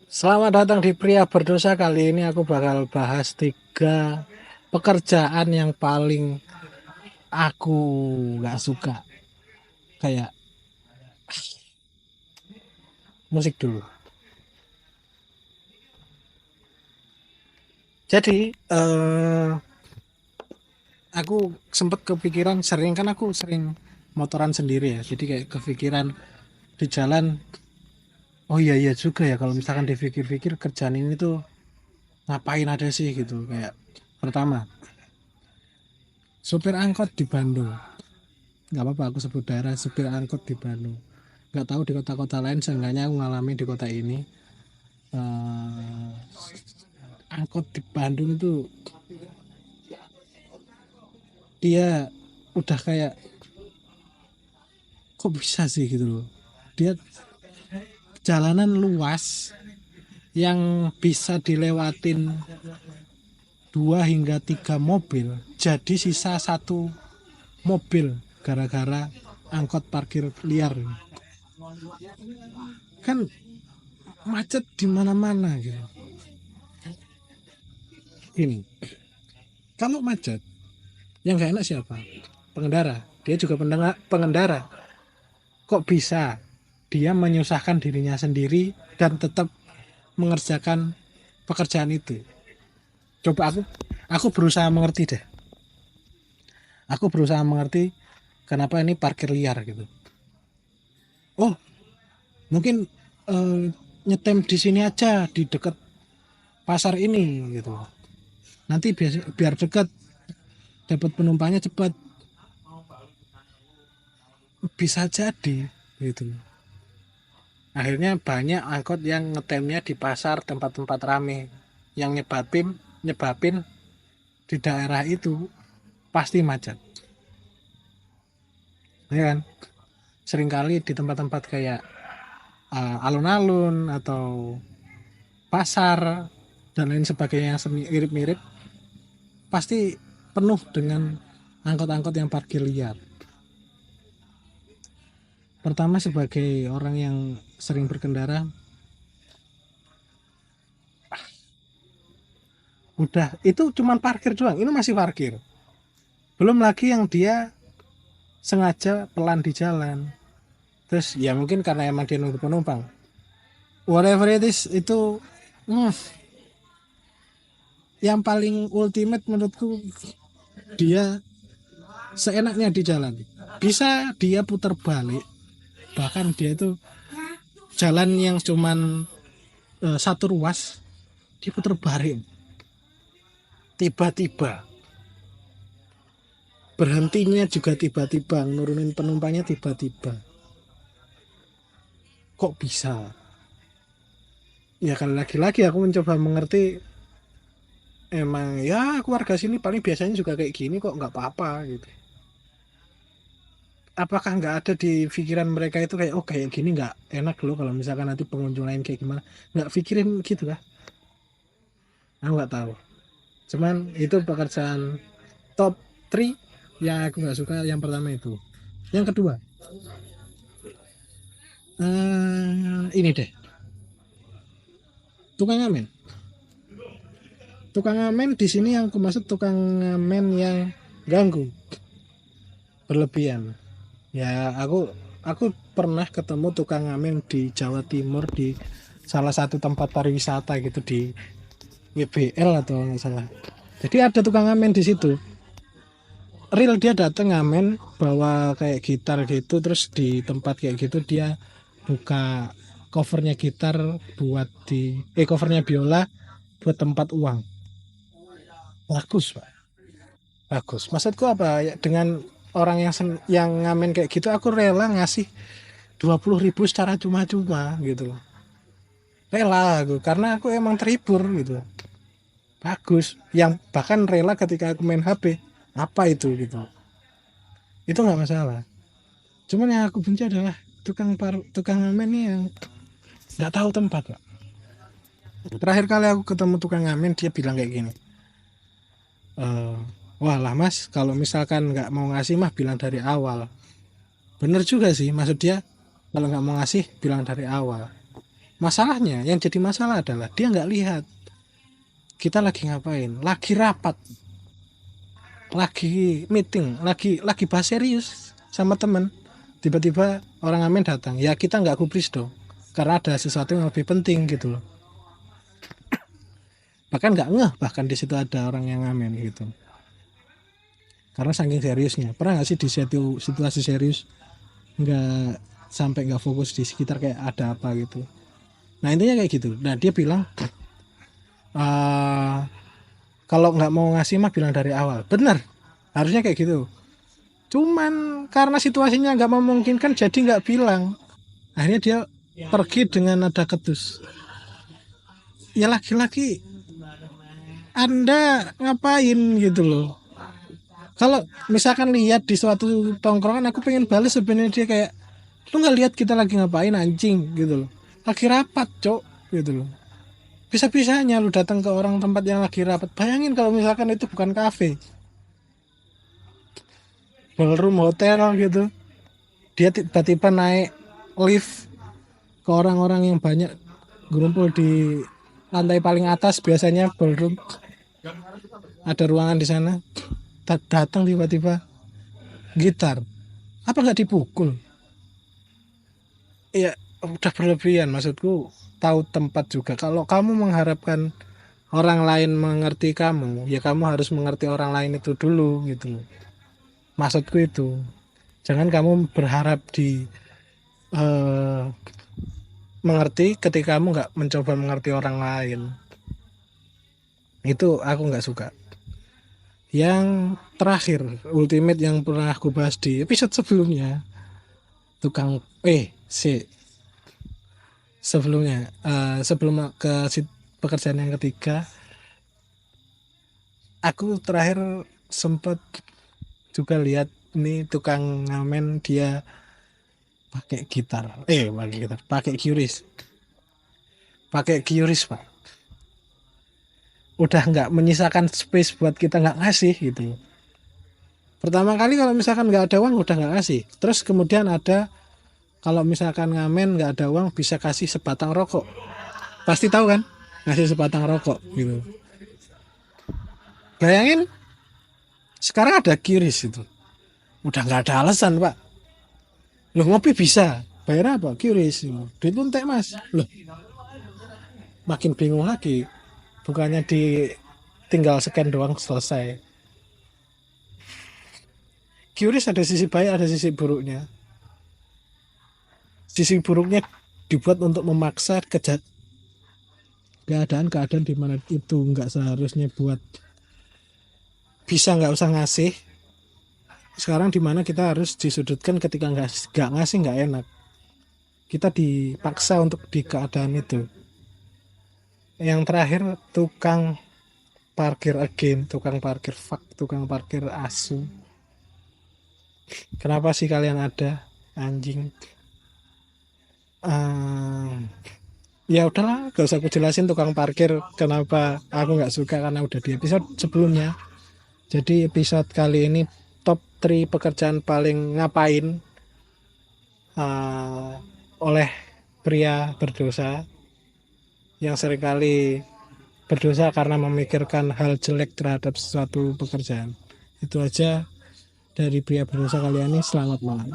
Selamat datang di Pria Berdosa. Kali ini aku bakal bahas 3 pekerjaan yang paling aku gak suka. Kayak musik dulu. Jadi aku sempet kepikiran, aku sering motoran sendiri ya. Jadi kayak kepikiran di jalan, oh iya iya juga ya kalau misalkan dipikir-pikir kerjaan ini tuh ngapain ada sih gitu. Kayak pertama, supir angkot di Bandung. Nggak apa-apa aku sebut daerah, supir angkot di Bandung. Nggak tahu di kota-kota lain, seenggaknya aku ngalami di kota ini. eh, Angkot di Bandung itu dia udah kayak, kok bisa sih gitu loh. Dia jalanan luas yang bisa dilewatin 2 hingga 3 mobil, jadi sisa 1 mobil gara-gara angkot parkir liar. Kan macet di mana-mana gitu. Ini kalau macet, yang gak enak siapa? Pengendara. Dia juga pengendara. Kok bisa dia menyusahkan dirinya sendiri dan tetap mengerjakan pekerjaan itu? Coba aku berusaha mengerti deh. Aku berusaha mengerti kenapa ini parkir liar gitu. Oh, mungkin eh, nyetem di sini aja di dekat pasar ini gitu. Nanti biar dekat, dapat penumpangnya cepat. Bisa jadi gitu. Akhirnya banyak angkot yang ngetemnya di pasar, tempat-tempat rame, yang nyebabin di daerah itu pasti macet, ya kan? Seringkali di tempat-tempat kayak alun-alun atau pasar dan lain sebagainya yang mirip-mirip, pasti penuh dengan angkot-angkot yang parkir liar. Pertama, sebagai orang yang sering berkendara, udah itu cuman parkir doang, ini masih parkir. Belum lagi yang dia sengaja pelan di jalan. Terus ya mungkin karena emang dia nunggu penumpang. Whatever it is, itu hmm, yang paling ultimate menurutku, dia seenaknya di jalan. Bisa dia putar balik, bahkan dia itu jalan yang cuman 1 ruas, dia putar balik. Tiba-tiba berhentinya juga tiba-tiba, nurunin penumpangnya tiba-tiba. Kok bisa? Ya kan lagi-lagi aku mencoba mengerti, emang ya aku warga sini paling biasanya juga kayak gini kok, nggak apa-apa gitu. Apakah nggak ada di pikiran mereka itu kayak, oh kayak gini nggak enak loh kalau misalkan nanti pengunjung lain kayak gimana? Nggak pikirin gitu kah? Aku nggak tahu. Cuman itu pekerjaan top 3 yang aku nggak suka. Yang pertama itu. Yang kedua, ini deh, tukang ngamen. Tukang ngamen di sini yang aku maksud tukang ngamen yang ganggu berlebihan. Ya aku pernah ketemu tukang ngamen di Jawa Timur, di salah satu tempat pariwisata gitu, di WBL atau nggak salah. Jadi ada tukang ngamen di situ. Real dia dateng ngamen bawa kayak gitar gitu, terus di tempat kayak gitu dia buka covernya gitar buat covernya biola buat tempat uang. Bagus, Pak. Bagus. Maksudku apa ya, dengan orang yang ngamen kayak gitu aku rela ngasih 20.000 secara cuma-cuma gitu. Rela aku karena aku emang terhibur gitu. Bagus. Yang bahkan rela ketika aku main HP. Apa itu gitu. Itu nggak masalah. Cuman yang aku benci adalah tukang ngamen ini yang nggak tahu tempat, Pak. Terakhir kali aku ketemu tukang ngamen, dia bilang kayak gini, wah lah mas, kalau misalkan nggak mau ngasih mah bilang dari awal. Bener juga sih, maksud dia kalau nggak mau ngasih bilang dari awal. Masalahnya, yang jadi masalah adalah dia nggak lihat kita lagi ngapain, lagi rapat, lagi meeting, lagi bahas serius sama temen. Tiba-tiba orang ngamen datang, ya kita nggak gubris dong, karena ada sesuatu yang lebih penting gitu loh. Bahkan nggak ngeh, bahkan di situ ada orang yang ngamen gitu. Karena saking seriusnya. Pernah nggak sih di situasi serius nggak sampai nggak fokus di sekitar kayak ada apa gitu. Nah intinya kayak gitu. Nah dia bilang kalau nggak mau ngasih mah bilang dari awal. Bener, harusnya kayak gitu. Cuman karena situasinya nggak memungkinkan jadi nggak bilang. Akhirnya dia pergi dengan nada ketus. Ya laki-laki Anda ngapain gitu loh. Kalau misalkan lihat di suatu tongkrongan aku pengen balas sebenarnya dia kayak lu nggak lihat kita lagi ngapain anjing gitu loh. Lagi rapat cok gitu loh. Bisa-bisanya lu datang ke orang tempat yang lagi rapat. Bayangin kalau misalkan itu bukan kafe, ballroom hotel gitu. Dia tiba-tiba naik lift ke orang-orang yang banyak gerumpul di lantai paling atas, biasanya ballroom. Ada ruangan di sana. Datang tiba-tiba gitar. Apa nggak dipukul? Iya, udah berlebihan maksudku. Tahu tempat juga. Kalau kamu mengharapkan orang lain mengerti kamu, ya kamu harus mengerti orang lain itu dulu gitu. Maksudku itu. Jangan kamu berharap di mengerti ketika kamu nggak mencoba mengerti orang lain. Itu aku nggak suka. Yang terakhir, ultimate yang pernah aku bahas di episode sebelumnya, tukang sebelumnya sebelum ke pekerjaan yang ketiga, aku terakhir sempat juga lihat nih tukang ngamen dia pakai gitar, pakai QRIS pak, udah nggak menyisakan space buat kita nggak ngasih gitu. Pertama kali kalau misalkan nggak ada uang udah nggak ngasih, terus kemudian ada kalau misalkan ngamen nggak ada uang bisa kasih sebatang rokok, pasti tahu kan, ngasih sebatang rokok gitu. Bayangin sekarang ada QRIS itu, udah nggak ada alasan pak. Loh ngopi bisa, bayar apa? QRIS, duit pun tek mas. Loh makin bingung lagi, bukannya tinggal scan doang selesai. QRIS ada sisi baik, ada sisi buruknya. Sisi buruknya dibuat untuk memaksa keadaan di mana itu nggak seharusnya buat bisa nggak usah ngasih. Sekarang di mana kita harus disudutkan ketika nggak ngasih nggak enak. Kita dipaksa untuk di keadaan itu. Yang terakhir tukang parkir tukang parkir tukang parkir asu. Kenapa sih kalian ada anjing? Ya udahlah, gak usah aku jelasin tukang parkir kenapa aku nggak suka, karena udah di episode sebelumnya. Jadi episode kali ini top 3 pekerjaan paling ngapain oleh pria berdosa yang seringkali berdosa karena memikirkan hal jelek terhadap sesuatu pekerjaan. Itu aja dari pria berdosa kali ini. Selamat malam.